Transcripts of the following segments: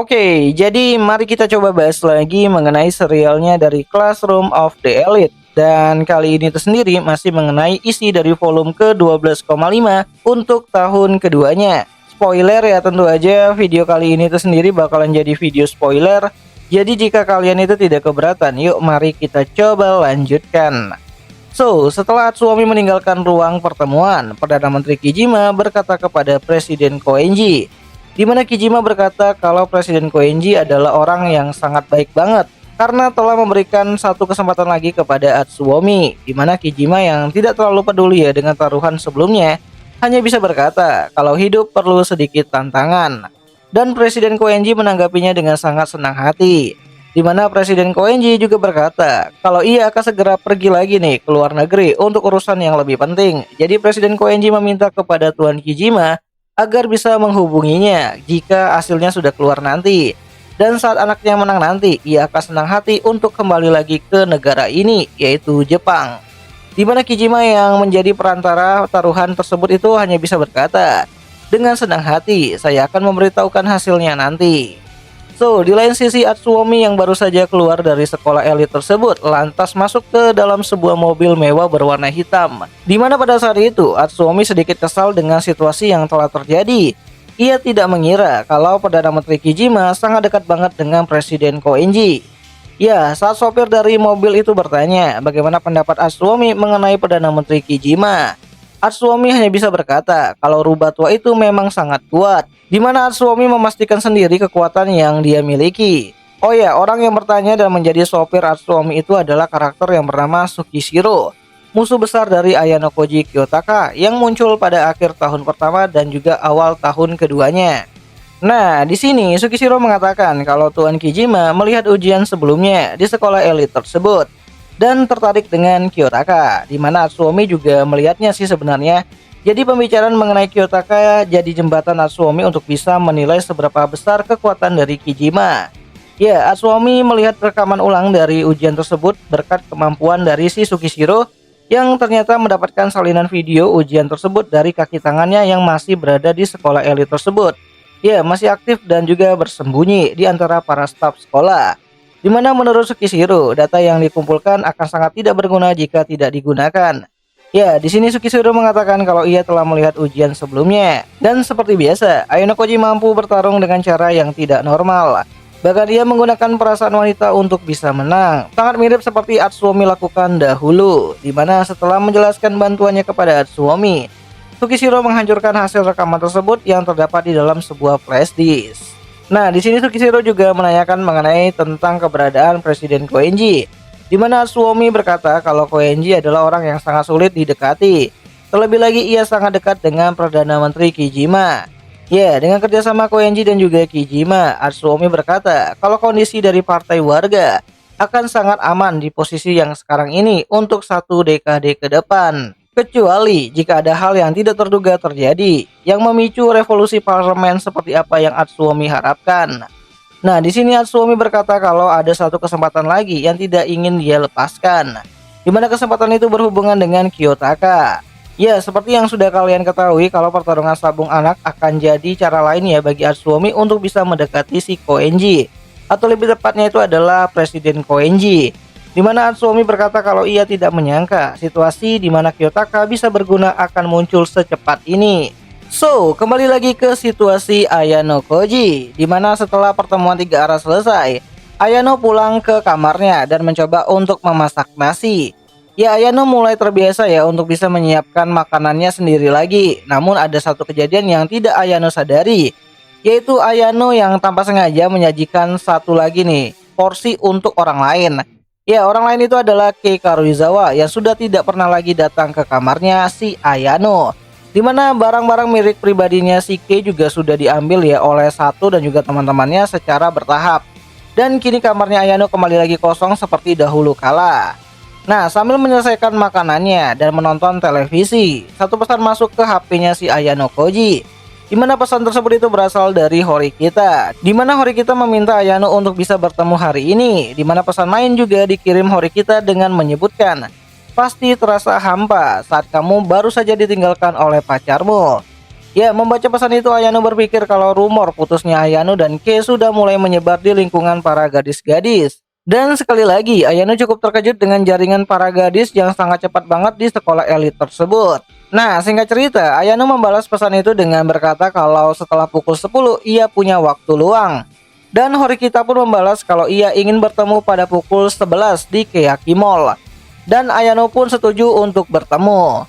Oke, jadi mari kita coba bahas lagi mengenai serialnya dari Classroom of the Elite. Dan kali ini tersendiri masih mengenai isi dari volume ke-12,5 untuk tahun keduanya. Spoiler ya, tentu aja video kali ini tersendiri bakalan jadi video spoiler. Jadi jika kalian itu tidak keberatan, yuk mari kita coba lanjutkan. So, setelah Atsuomi meninggalkan ruang pertemuan, Perdana Menteri Kijima berkata kepada Presiden Koenji, di mana Kijima berkata kalau Presiden Koenji adalah orang yang sangat baik banget karena telah memberikan satu kesempatan lagi kepada Atsuomi, di mana Kijima yang tidak terlalu peduli ya dengan taruhan sebelumnya, hanya bisa berkata kalau hidup perlu sedikit tantangan. Dan Presiden Koenji menanggapinya dengan sangat senang hati, di mana Presiden Koenji juga berkata kalau ia akan segera pergi lagi nih ke luar negeri untuk urusan yang lebih penting. Jadi Presiden Koenji meminta kepada Tuan Kijima agar bisa menghubunginya jika hasilnya sudah keluar nanti. Dan saat anaknya menang nanti, ia akan senang hati untuk kembali lagi ke negara ini, yaitu Jepang. Di mana Kijima yang menjadi perantara taruhan tersebut itu hanya bisa berkata, dengan senang hati saya akan memberitahukan hasilnya nanti. So, di lain sisi Atsuomi yang baru saja keluar dari sekolah elit tersebut lantas masuk ke dalam sebuah mobil mewah berwarna hitam. Di mana pada saat itu Atsuomi sedikit kesal dengan situasi yang telah terjadi. Ia tidak mengira kalau Perdana Menteri Kijima sangat dekat banget dengan Presiden Koenji. Ya, saat sopir dari mobil itu bertanya bagaimana pendapat Atsuomi mengenai Perdana Menteri Kijima, Atsuomi hanya bisa berkata kalau rubah tua itu memang sangat kuat, di mana Atsuomi memastikan sendiri kekuatan yang dia miliki. Oh ya, orang yang bertanya dan menjadi sopir Atsuomi itu adalah karakter yang bernama Tsukishiro, musuh besar dari Ayano Koji Kiyotaka yang muncul pada akhir tahun pertama dan juga awal tahun keduanya. Nah, di sini Tsukishiro mengatakan kalau Tuan Kijima melihat ujian sebelumnya di sekolah elit tersebut dan tertarik dengan Kiyotaka, di mana Atsuomi juga melihatnya sih sebenarnya. Jadi pembicaraan mengenai Kiyotaka jadi jembatan Atsuomi untuk bisa menilai seberapa besar kekuatan dari Kijima. Ya, Atsuomi melihat rekaman ulang dari ujian tersebut berkat kemampuan dari si Tsukishiro yang ternyata mendapatkan salinan video ujian tersebut dari kaki tangannya yang masih berada di sekolah elit tersebut. Ya, masih aktif dan juga bersembunyi di antara para staf sekolah. Di mana menurut Tsukishiro, data yang dikumpulkan akan sangat tidak berguna jika tidak digunakan. Ya, di sini Tsukishiro mengatakan kalau ia telah melihat ujian sebelumnya. Dan seperti biasa, Ayano Koji mampu bertarung dengan cara yang tidak normal. Bahkan dia menggunakan perasaan wanita untuk bisa menang. Sangat mirip seperti Atsuomi lakukan dahulu, di mana setelah menjelaskan bantuannya kepada Atsuomi, Tsukishiro menghancurkan hasil rekaman tersebut yang terdapat di dalam sebuah flash disk. Nah, di sini Tsukishiro juga menanyakan mengenai tentang keberadaan Presiden Koenji, di mana Atsuomi berkata kalau Koenji adalah orang yang sangat sulit didekati. Terlebih lagi ia sangat dekat dengan Perdana Menteri Kijima. Ya, dengan kerjasama Koenji dan juga Kijima, Atsuomi berkata kalau kondisi dari partai warga akan sangat aman di posisi yang sekarang ini untuk 1 dekade ke depan. Kecuali jika ada hal yang tidak terduga terjadi yang memicu revolusi parlemen seperti apa yang Atsuomi harapkan. Nah, di sini Atsuomi berkata kalau ada satu kesempatan lagi yang tidak ingin dia lepaskan, di mana kesempatan itu berhubungan dengan Kiyotaka. Ya, seperti yang sudah kalian ketahui kalau pertarungan sabung anak akan jadi cara lain ya bagi Atsuomi untuk bisa mendekati si Koenji, atau lebih tepatnya itu adalah Presiden Koenji. Di mana Atsuomi berkata kalau ia tidak menyangka situasi di mana Kiyotaka bisa berguna akan muncul secepat ini. So, kembali lagi ke situasi Ayano Koji, di mana setelah pertemuan 3 arah selesai, Ayano pulang ke kamarnya dan mencoba untuk memasak nasi. Ya, Ayano mulai terbiasa ya untuk bisa menyiapkan makanannya sendiri lagi. Namun ada satu kejadian yang tidak Ayano sadari, yaitu Ayano yang tanpa sengaja menyajikan satu lagi nih porsi untuk orang lain. Ya, orang lain itu adalah Kei Karuizawa yang sudah tidak pernah lagi datang ke kamarnya si Ayano. Di mana barang-barang milik pribadinya si Kei juga sudah diambil ya oleh satu dan juga teman-temannya secara bertahap. Dan kini kamarnya Ayano kembali lagi kosong seperti dahulu kala. Nah, sambil menyelesaikan makanannya dan menonton televisi, satu pesan masuk ke HP-nya si Ayano Koji. Di mana pesan tersebut itu berasal dari Horikita, di mana Horikita meminta Ayano untuk bisa bertemu hari ini. Di mana pesan lain juga dikirim Horikita dengan menyebutkan, pasti terasa hampa saat kamu baru saja ditinggalkan oleh pacarmu. Ya, membaca pesan itu Ayano berpikir kalau rumor putusnya Ayano dan Kei sudah mulai menyebar di lingkungan para gadis-gadis. Dan sekali lagi, Ayano cukup terkejut dengan jaringan para gadis yang sangat cepat banget di sekolah elit tersebut. Nah, singkat cerita, Ayano membalas pesan itu dengan berkata kalau setelah pukul 10 ia punya waktu luang. Dan Horikita pun membalas kalau ia ingin bertemu pada pukul 11 di Keaki Mall. Dan Ayano pun setuju untuk bertemu.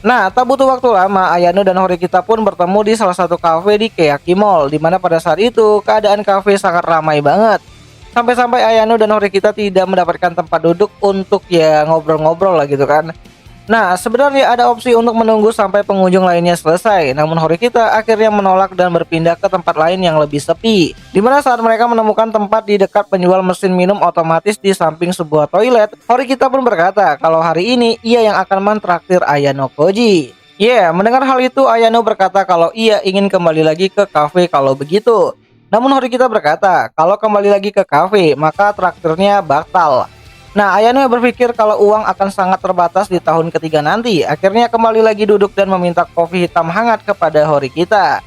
Nah, tak butuh waktu lama, Ayano dan Horikita pun bertemu di salah satu kafe di Keaki Mall, di mana pada saat itu keadaan kafe sangat ramai banget. Sampai-sampai Ayano dan Horikita tidak mendapatkan tempat duduk untuk ya ngobrol-ngobrol lah gitu kan. Nah, sebenarnya ada opsi untuk menunggu sampai pengunjung lainnya selesai, namun Horikita akhirnya menolak dan berpindah ke tempat lain yang lebih sepi. Dimana saat mereka menemukan tempat di dekat penjual mesin minum otomatis di samping sebuah toilet, Horikita pun berkata kalau hari ini ia yang akan mentraktir Ayano Koji. Mendengar hal itu Ayano berkata kalau ia ingin kembali lagi ke kafe kalau begitu. Namun Horikita berkata kalau kembali lagi ke kafe maka traktirnya batal. Nah, Ayano berpikir kalau uang akan sangat terbatas di tahun ketiga nanti. Akhirnya kembali lagi duduk dan meminta kopi hitam hangat kepada Horikita.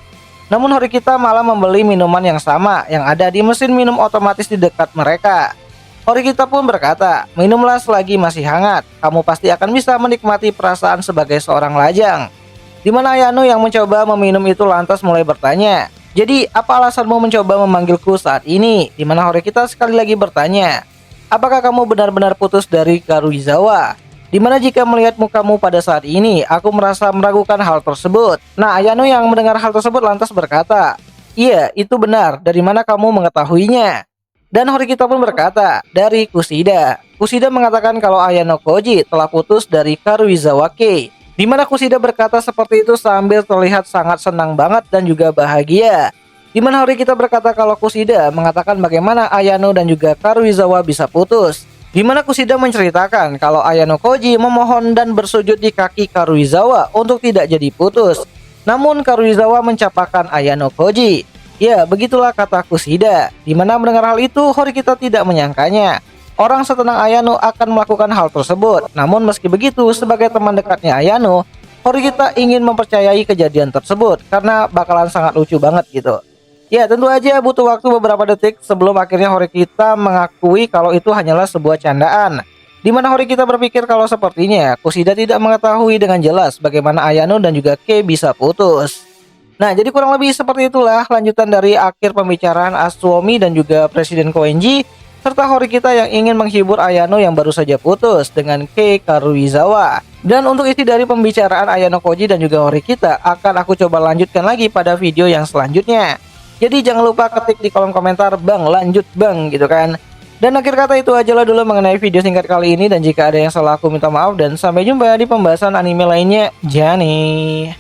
Namun Horikita malah membeli minuman yang sama yang ada di mesin minum otomatis di dekat mereka. Horikita pun berkata, minumlah selagi masih hangat. Kamu pasti akan bisa menikmati perasaan sebagai seorang lajang. Dimana Ayano yang mencoba meminum itu lantas mulai bertanya, jadi apa alasanmu mencoba memanggilku saat ini? Dimana Horikita sekali lagi bertanya, apakah kamu benar-benar putus dari Karuizawa? Dimana jika melihat mukamu pada saat ini, aku merasa meragukan hal tersebut. Nah, Ayano yang mendengar hal tersebut lantas berkata, iya, itu benar. Dari mana kamu mengetahuinya? Dan Horikita pun berkata, dari Kushida. Kushida mengatakan kalau Ayano Koji telah putus dari Karuizawa Kei. Dimana Kushida berkata seperti itu sambil terlihat sangat senang banget dan juga bahagia. Di mana Horikita berkata kalau Kushida mengatakan bagaimana Ayano dan juga Karuizawa bisa putus. Di mana Kushida menceritakan kalau Ayano Koji memohon dan bersujud di kaki Karuizawa untuk tidak jadi putus. Namun Karuizawa mencapakan Ayano Koji. Ya, begitulah kata Kushida. Di mana mendengar hal itu Horikita tidak menyangkanya. Orang setenang Ayano akan melakukan hal tersebut. Namun meski begitu, sebagai teman dekatnya Ayano, Horikita ingin mempercayai kejadian tersebut karena bakalan sangat lucu banget gitu. Ya, tentu aja butuh waktu beberapa detik sebelum akhirnya Horikita mengakui kalau itu hanyalah sebuah candaan. Di mana Horikita berpikir kalau sepertinya Kushida tidak mengetahui dengan jelas bagaimana Ayano dan juga Kei bisa putus. Nah, jadi kurang lebih seperti itulah lanjutan dari akhir pembicaraan Atsuomi dan juga Presiden Koenji serta Horikita yang ingin menghibur Ayano yang baru saja putus dengan Kei Karuizawa. Dan untuk isi dari pembicaraan Ayano Koji dan juga Horikita akan aku coba lanjutkan lagi pada video yang selanjutnya. Jadi jangan lupa ketik di kolom komentar bang lanjut bang gitu kan. Dan akhir kata itu aja lah dulu mengenai video singkat kali ini. Dan jika ada yang salah aku minta maaf dan sampai jumpa di pembahasan anime lainnya. Jani.